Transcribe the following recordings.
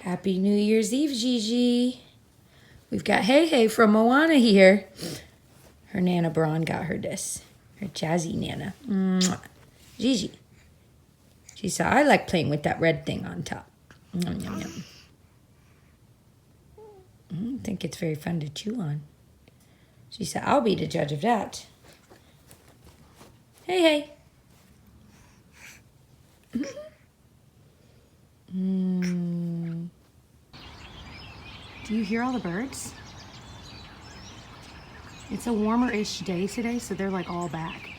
Happy New Year's Eve, Gigi. We've got Hey from Moana here. Her Nana Braun got her this. Her jazzy Nana. Mwah. Gigi. She said, I like playing with that red thing on top. Yum, yum, yum. I think it's very fun to chew on. She said, I'll be the judge of that. Hey. Do you hear all the birds? It's a warmer-ish day today, so they're like all back.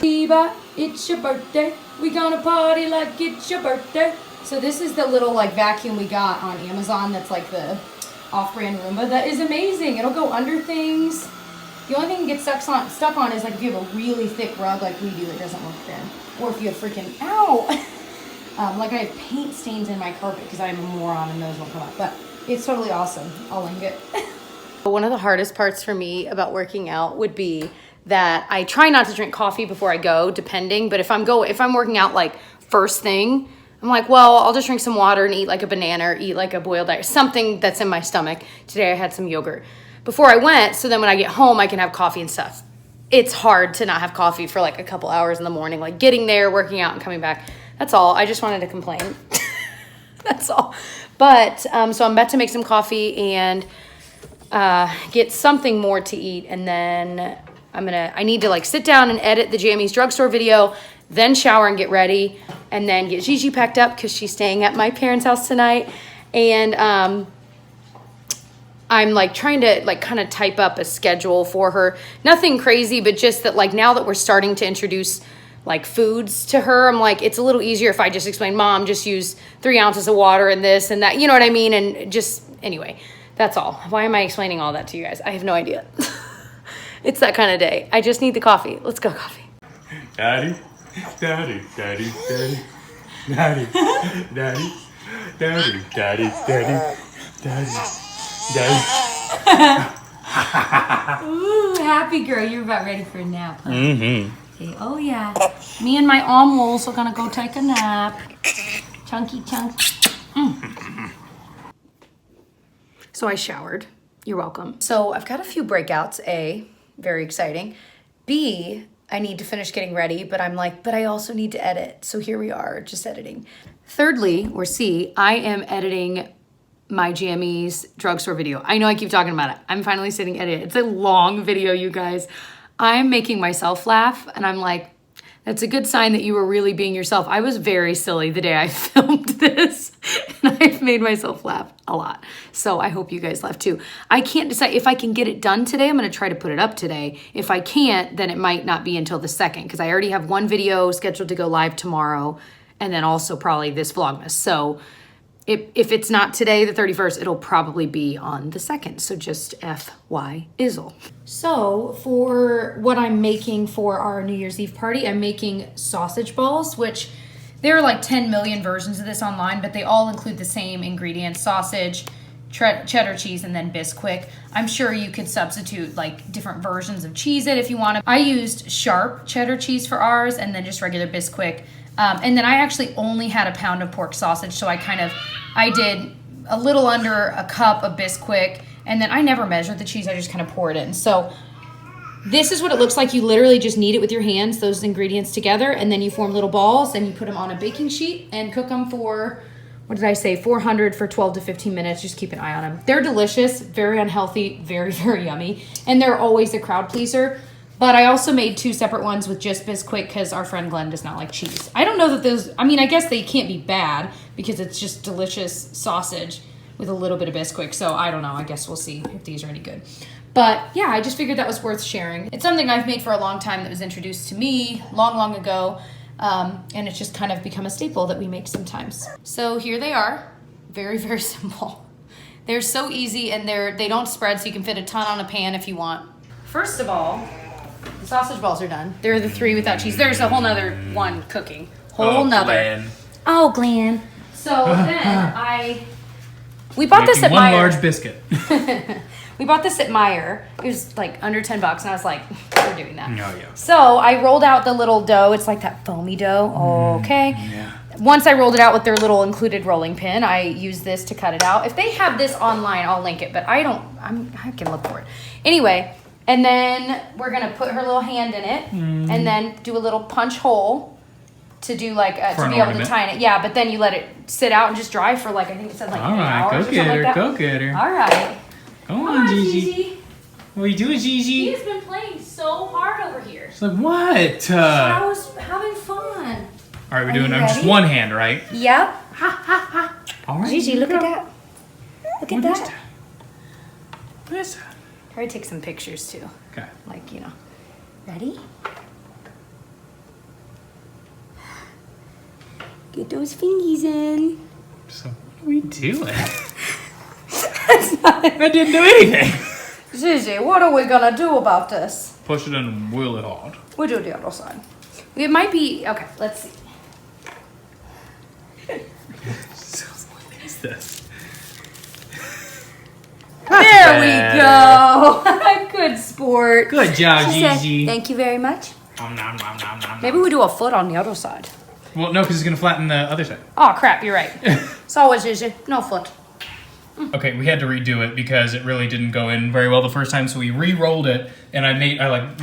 Eva, it's your birthday. We gonna party like it's your birthday. So this is the little like vacuum we got on Amazon that's like the off-brand Roomba. That is amazing. It'll go under things. The only thing it gets stuck on is like if you have a really thick rug like we do, it doesn't work then. Or if you have freaking, ow! Like I have paint stains in my carpet because I'm a moron and those won't come up. But it's totally awesome. I'll link it. One of the hardest parts for me about working out would be that I try not to drink coffee before I go, depending. But if I'm working out like first thing, I'm like, well, I'll just drink some water and eat like a banana or eat like a boiled egg, something that's in my stomach. Today I had some yogurt before I went, so then when I get home, I can have coffee and stuff. It's hard to not have coffee for like a couple hours in the morning, like getting there, working out, and coming back. That's all. I just wanted to complain. That's all. But, so I'm about to make some coffee and get something more to eat, and then I need to like sit down and edit the Jamie's drugstore video, then shower and get ready, and then get Gigi packed up because she's staying at my parents' house tonight. And I'm like trying to like kind of type up a schedule for her. Nothing crazy, but just that like now that we're starting to introduce like foods to her, I'm like, it's a little easier if I just explain, Mom, just use 3 ounces of water and this and that, you know what I mean? And just, anyway, that's all. Why am I explaining all that to you guys? I have no idea. It's that kind of day. I just need the coffee. Let's go, coffee. Daddy, daddy, daddy, daddy, daddy, daddy, daddy, daddy, daddy, daddy. Ooh, happy girl. You're about ready for a nap, huh? Mm-hmm. Okay. Oh, yeah. Me and my almost are going to go take a nap. Chunky chunk. So I showered. You're welcome. So I've got a few breakouts. A, very exciting. B, I need to finish getting ready, but I'm like, but I also need to edit. So here we are, just editing. Thirdly, or C, I am editing my Jamie's drugstore video. I know I keep talking about it. I'm finally sitting editing. It's a long video, you guys. I'm making myself laugh, and I'm like, that's a good sign that you were really being yourself. I was very silly the day I filmed this, and I've made myself laugh a lot. So I hope you guys laugh too. I can't decide if I can get it done today. I'm gonna try to put it up today. If I can't, then it might not be until the 2nd, because I already have one video scheduled to go live tomorrow, and then also probably this Vlogmas. So if it's not today, the 31st, it'll probably be on the 2nd. So just FY Izzle. So for what I'm making for our New Year's Eve party, I'm making sausage balls, which there are like 10 million versions of this online, but they all include the same ingredients: sausage, cheddar cheese, and then Bisquick. I'm sure you could substitute like different versions of Cheez-It if you want to. I used sharp cheddar cheese for ours, and then just regular Bisquick. And then I actually only had a pound of pork sausage, so I did a little under a cup of Bisquick, and then I never measured the cheese, I just kind of pour it in. So this is what it looks like. You literally just knead it with your hands, those ingredients together, and then you form little balls, and you put them on a baking sheet and cook them for, what did I say, 400 for 12 to 15 minutes. Just keep an eye on them. They're delicious, very unhealthy, very, very yummy, and they're always a crowd pleaser. But I also made 2 separate ones with just Bisquick because our friend Glenn does not like cheese. I don't know that those, I mean, I guess they can't be bad because it's just delicious sausage with a little bit of Bisquick. So I don't know. I guess we'll see if these are any good. But yeah, I just figured that was worth sharing. It's something I've made for a long time that was introduced to me long, long ago. And it's just kind of become a staple that we make sometimes. So here they are. Very, very simple. They're so easy, and they don't spread, so you can fit a ton on a pan if you want. First of all, the sausage balls are done. They're the 3 without cheese. There's a whole nother one cooking. Glenn. Oh, Glenn. So then we bought this at one Meijer. large biscuit. We bought this at Meijer. It was like under $10, and I was like, we're doing that. Oh, yeah. So I rolled out the little dough. It's like that foamy dough. Okay. Yeah. Once I rolled it out with their little included rolling pin, I used this to cut it out. If they have this online, I'll link it, but I can look for it. Anyway, and then we're going to put her little hand in it and then do a little punch hole to do like, to be able to tie it. Yeah, but then you let it sit out and just dry for like, I think it said like 8 hours or something like that. Go get her. All right. Come on, Gigi. What are you doing, Gigi? He's been playing so hard over here. She's like, what? I was having fun. All right, we're doing just one hand, right? Yep. Ha, ha, ha. All right. Gigi, look at that. Look at that. What is that? Try to take some pictures too. Okay. Like, you know. Ready? Get those fingies in. So, what are we doing? I didn't do anything. Gigi, what are we gonna do about this? Push it in and wheel it hard. We'll do the other side. It might be, okay, let's see. What is this? There we go. Good sport. Good job, She said, Gigi. thank you very much. Nom, nom, nom, nom, nom, Maybe we do a foot on the other side. Well, no, because it's going to flatten the other side. Oh, crap, you're right. It's always Gigi, no foot. Okay, we had to redo it because it really didn't go in very well the first time, so we re-rolled it, and I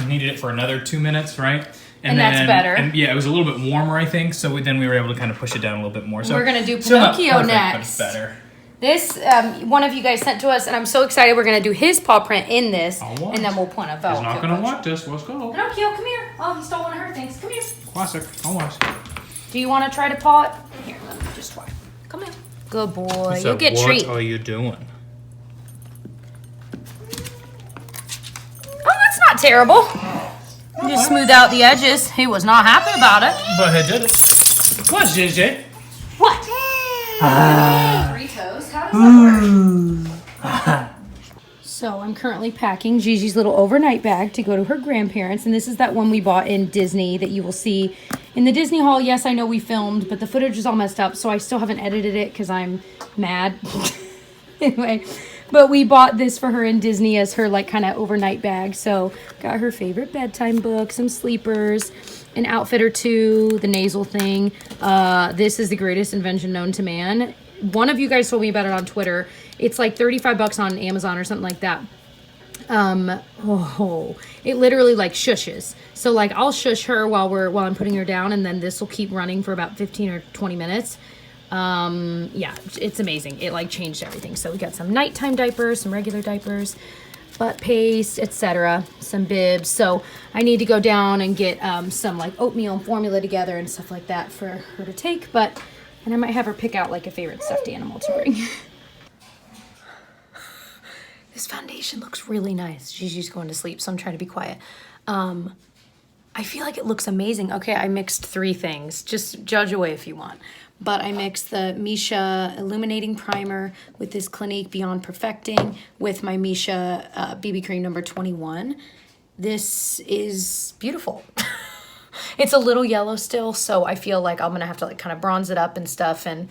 needed it for another 2 minutes, right? And that's better. And yeah, it was a little bit warmer, I think, so then we were able to kind of push it down a little bit more. So we're gonna do still not Pinocchio perfect, next. But it's better. This, one of you guys sent to us, and I'm so excited we're going to do his paw print in this, I'll watch. and then we'll point a He's not going to watch us. Let's go. Pinocchio, come here. Oh, he stole one of her things. Come here. Classic. I'll watch. Do you want to try to paw it? Here, let me just try. Come here. Good boy. You'll get treat. What are you doing? Oh, that's not terrible. Just smooth out the edges. He was not happy about it. But I did it. What, Gigi? What? Three toes. How does that work? So I'm currently packing Gigi's little overnight bag to go to her grandparents. And this is that one we bought in Disney that you will see in the Disney haul. Yes, I know we filmed, but the footage is all messed up. So I still haven't edited it because I'm mad. Anyway, but we bought this for her in Disney as her like kind of overnight bag. So got her favorite bedtime book, some sleepers, an outfit or two, the nasal thing. This is the greatest invention known to man. One of you guys told me about it on Twitter. It's like $35 on Amazon or something like that. It literally like shushes. So like I'll shush her while I'm putting her down, and then this will keep running for about 15 or 20 minutes. Yeah, it's amazing. It like changed everything. So we got some nighttime diapers, some regular diapers, butt paste, etc., some bibs. So I need to go down and get some like oatmeal and formula together and stuff like that for her to take. And I might have her pick out like a favorite stuffed animal to bring. This foundation looks really nice. Gigi's going to sleep, so I'm trying to be quiet. I feel like it looks amazing. Okay, I mixed 3 things. Just judge away if you want. But I mixed the Misha Illuminating Primer with this Clinique Beyond Perfecting with my Misha BB Cream number 21. This is beautiful. It's a little yellow still, so I feel like I'm going to have to like kind of bronze it up and stuff. And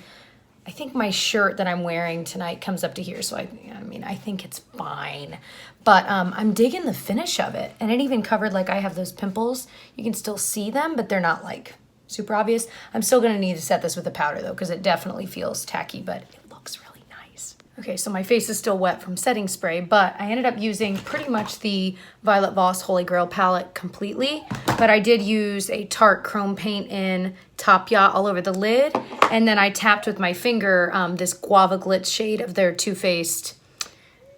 I think my shirt that I'm wearing tonight comes up to here, so I mean, I think it's fine. But I'm digging the finish of it. And it even covered, like I have those pimples. You can still see them, but they're not like super obvious. I'm still gonna need to set this with the powder though, because it definitely feels tacky, but it looks really nice. Okay, so my face is still wet from setting spray, but I ended up using pretty much the Violet Voss Holy Grail palette completely, but I did use a Tarte chrome paint in Top Yacht all over the lid, and then I tapped with my finger this Guava Glitz shade of their Too Faced,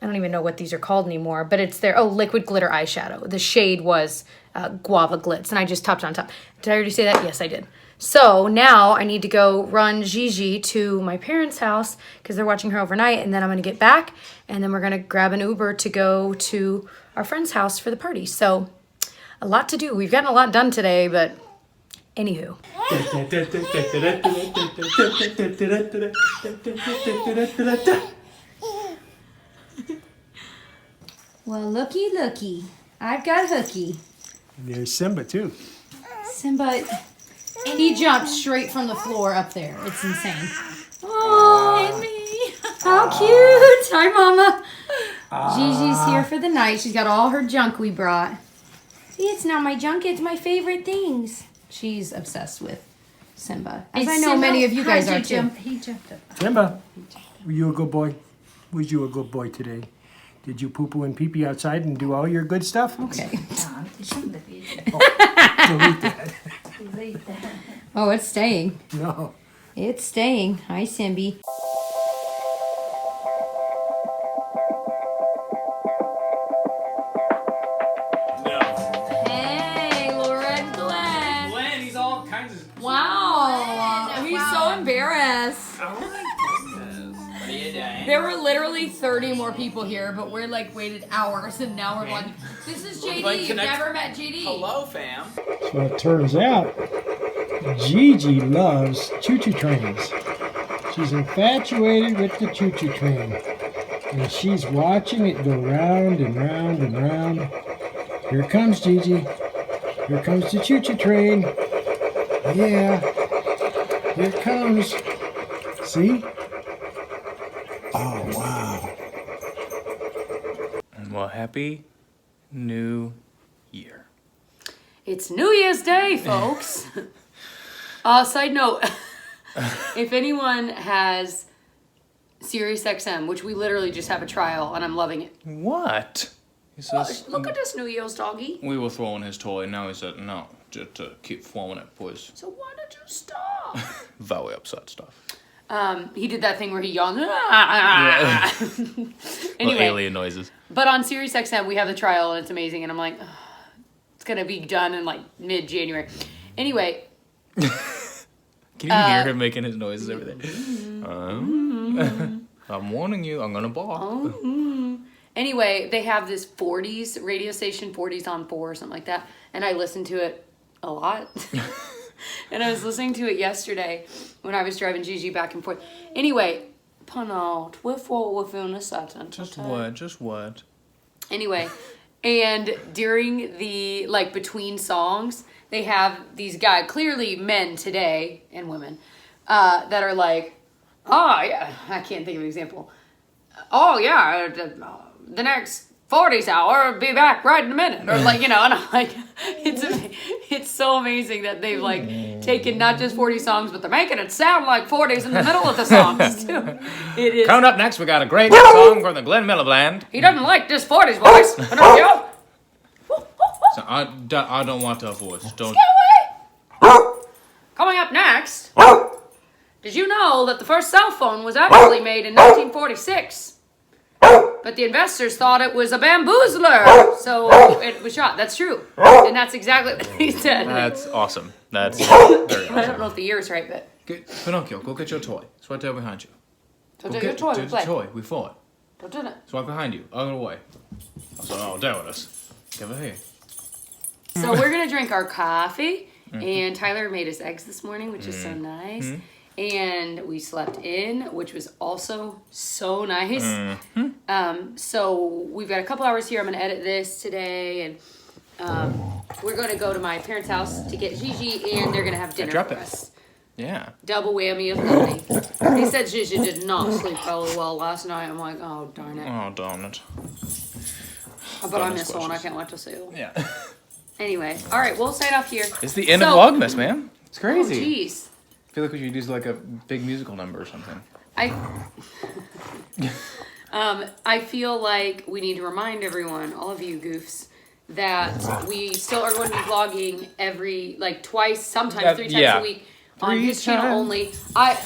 I don't even know what these are called anymore, but it's their, liquid glitter eyeshadow. The shade was Guava Glitz, and I just topped it on top. Did I already say that? Yes, I did. So now I need to go run Gigi to my parents' house because they're watching her overnight, and then I'm going to get back, and then we're going to grab an Uber to go to our friend's house for the party. So a lot to do. We've gotten a lot done today, but anywho. Well, looky. I've got Hooky. There's Simba, too. Simba, he jumped straight from the floor up there. It's insane. Oh, and me. How cute. Hi, Mama. Gigi's here for the night. She's got all her junk we brought. See, it's not my junk. It's my favorite things. She's obsessed with Simba. As I know many of you guys are too. He jumped up. Simba, were you a good boy? Was you a good boy today? Did you poo-poo and pee-pee outside and do all your good stuff? Okay. Delete that. Oh, it's staying. No. It's staying. Hi, Simby. Hey, Laura and Glenn. Glenn, he's all kinds of. Wow. He's so embarrassed. What are you doing? There were literally 30 more people here, but we're like waited hours, and now we're like, this is JD. You've never met JD. Hello, fam. So it turns out, Gigi loves choo-choo trains. She's infatuated with the choo-choo train. And she's watching it go round and round and round. Here comes Gigi. Here comes the choo-choo train. Yeah. Here it comes. See? Oh, wow. Well, happy New Year. It's New Year's Day, folks. Side note, if anyone has SiriusXM, which we literally just have a trial, and I'm loving it. What? He says, Look at this New Year's doggy. we were throwing his toy, and now he said, no, just keep throwing it, boys. So why did you stop? Very upset stuff. He did that thing where he yawned. Little Anyway, alien noises. but on SiriusXM, we have the trial, and it's amazing, and I'm like, it's going to be done in like mid-January. Anyway. Can you hear him making his noises over there? I'm warning you, I'm gonna bark. Anyway, they have this 40s radio station, 40s on 4 or something like that, and I listen to it a lot. And I was listening to it yesterday when I was driving Gigi back and forth. Anyway, Panalt, wherefore within a Satan. Just what? Anyway, and during the, like, between songs, they have these guys, clearly men today, and women, that are like, oh, yeah, I can't think of an example. Oh, yeah, the next 40s hour, will be back right in a minute. Or, like, you know, and I'm like, it's so amazing that they've, like, taken not just 40 songs, but they're making it sound like 40s in the middle of the songs, too. It is. Coming up next, we got a great song from the Glenn Miller Band. He doesn't like this 40s voice. I know you. So I don't want that voice. Don't. Coming up next, did you know that the first cell phone was actually made in 1946? But the investors thought it was a bamboozler, so it was shot. That's true. And that's exactly what he said. That's awesome. That's very awesome. I don't know if the year is right, but... Pinocchio, go get your toy. It's right there behind you. Don't do your toy, Do we the play. toy. We fought. Don't do that. It's right behind you. Other way. Oh, there it is. Give it here. So we're going to drink our coffee, and Tyler made us eggs this morning, which is so nice. And we slept in, which was also so nice. So we've got a couple hours here. I'm going to edit this today, and we're going to go to my parents' house to get Gigi, and they're going to have dinner Drop for it. us. Yeah. Double whammy of goodie. They said Gigi did not sleep really well last night. I'm like, oh, darn it. Oh, darn it. But I miss one. I can't wait to see you. Yeah. Anyway, all right, we'll sign off here. It's the end of Vlogmas, man. It's crazy. Oh, jeez. I feel like we should use like a big musical number or something. I feel like we need to remind everyone, all of you goofs, that we still are going to be vlogging every, like, twice, sometimes 3 times a week on his channel only. What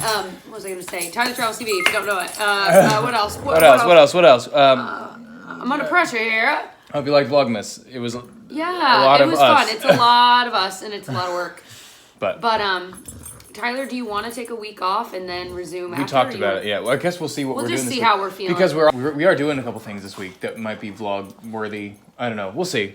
was I going to say? Tyler Travels TV, if you don't know it. What else? What else? I'm under pressure here. I hope you like Vlogmas. It was Yeah, it was fun. It's a lot of us, and it's a lot of work. But Tyler, do you want to take a week off and then resume after? we talked about it, yeah. Well, I guess we'll see what we're doing We'll just this see week. how we're feeling. Because we are doing a couple things this week that might be vlog worthy. I don't know. We'll see.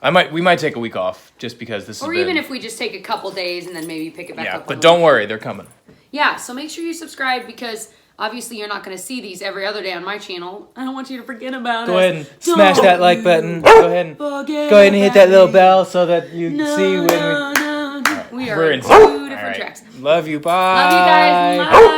We might take a week off just because this is. Or even if we just take a couple days and then maybe pick it back up. Yeah, but don't worry, they're coming. Yeah, so make sure you subscribe because obviously you're not going to see these every other day on my channel. I don't want you to forget about it. Go ahead and smash that like button. Go ahead and hit that little bell so that you see when we are we're in in two different tracks. Love you. Bye. Love you guys. Bye.